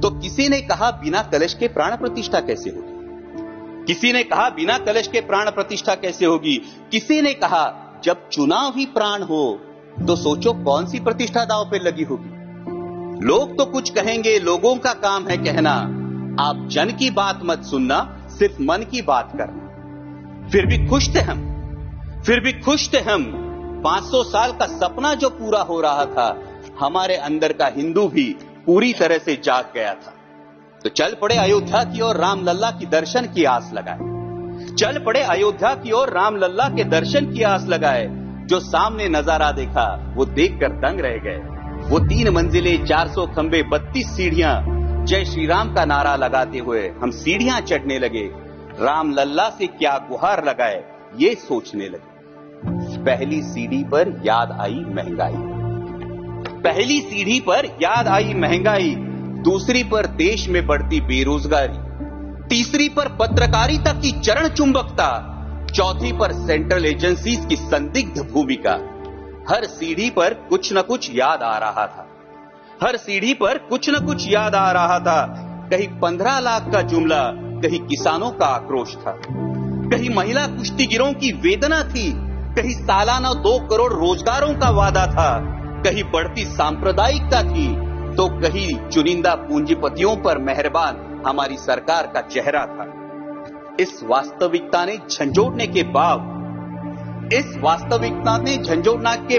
तो किसी ने कहा बिना कलश के प्राण प्रतिष्ठा कैसे होगी, किसी ने कहा बिना कलश के प्राण प्रतिष्ठा कैसे होगी, किसी ने कहा जब चुनाव ही प्राण हो तो सोचो कौन सी प्रतिष्ठा दांव पे लगी होगी। लोग तो कुछ कहेंगे, लोगों का काम है कहना, आप जन की बात मत सुनना, सिर्फ मन की बात करना। फिर भी खुश थे हम 500 साल का सपना जो पूरा हो रहा था, हमारे अंदर का हिंदू भी पूरी तरह से जाग गया था। तो चल पड़े अयोध्या की ओर, राम लल्ला की दर्शन की आस लगाए। चल पड़े अयोध्या की ओर, राम लल्ला के दर्शन की आस लगाए। जो सामने नजारा देखा वो देखकर दंग रह गए। वो 3 मंजिलें, 400 खंबे, 32 सीढ़ियां, जय श्री राम का नारा लगाते हुए हम सीढ़ियां चढ़ने लगे। राम लल्ला से क्या गुहार लगाए ये सोचने लगे। पहली सीढ़ी पर याद आई महंगाई, पहली सीढ़ी पर याद आई महंगाई, दूसरी पर देश में बढ़ती बेरोजगारी, तीसरी पर पत्रकारिता की चरण चुंबकता, चौथी पर सेंट्रल एजेंसीज की संदिग्ध भूमिका। हर सीढ़ी पर कुछ न कुछ याद आ रहा था, हर सीढ़ी पर कुछ न कुछ याद आ रहा था। कहीं 15 लाख का जुमला, कहीं किसानों का आक्रोश था, कहीं महिला कुश्तीगिरों की वेदना थी, कहीं सालाना 2 करोड़ रोजगारों का वादा था, कहीं बढ़ती सांप्रदायिकता थी, तो कहीं चुनिंदा पूंजीपतियों पर मेहरबान हमारी सरकार का चेहरा था। इस वास्तविकता ने झंझोड़ने के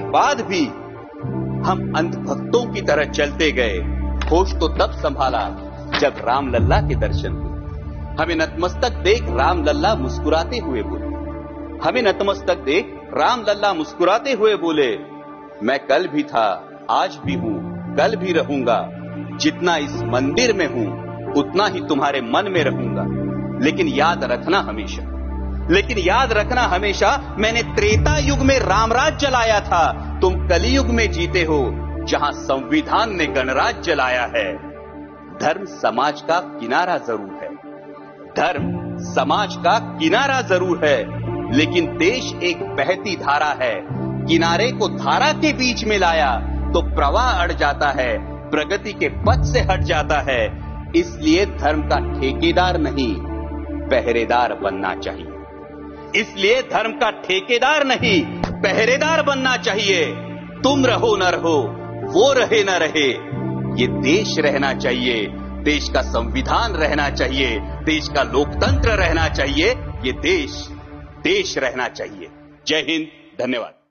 बाद भी हम अंधभक्तों की तरह चलते गए। होश तो तब संभाला जब राम लल्ला के दर्शन हुए। हमें नतमस्तक देख राम लल्ला मुस्कुराते हुए बोले, हमें नतमस्तक देख राम लल्ला मुस्कुराते हुए बोले, मैं कल भी था, आज भी हूं, कल भी रहूंगा। जितना इस मंदिर में हूं उतना ही तुम्हारे मन में रहूंगा। लेकिन याद रखना हमेशा मैंने त्रेता युग में रामराज जलाया था, तुम कलयुग में जीते हो जहां संविधान ने गणराज जलाया है। धर्म समाज का किनारा जरूर है, धर्म समाज का किनारा जरूर है, लेकिन देश एक बहती धारा है। किनारे को धारा के बीच में लाया तो प्रवाह अड़ जाता है, प्रगति के पथ से हट जाता है। इसलिए धर्म का ठेकेदार नहीं, पहरेदार बनना चाहिए। इसलिए धर्म का ठेकेदार नहीं, पहरेदार बनना चाहिए। तुम रहो न रहो, वो रहे न रहे, ये देश रहना चाहिए, देश का संविधान रहना चाहिए, देश का लोकतंत्र रहना चाहिए, ये देश रहना चाहिए। जय हिंद, धन्यवाद।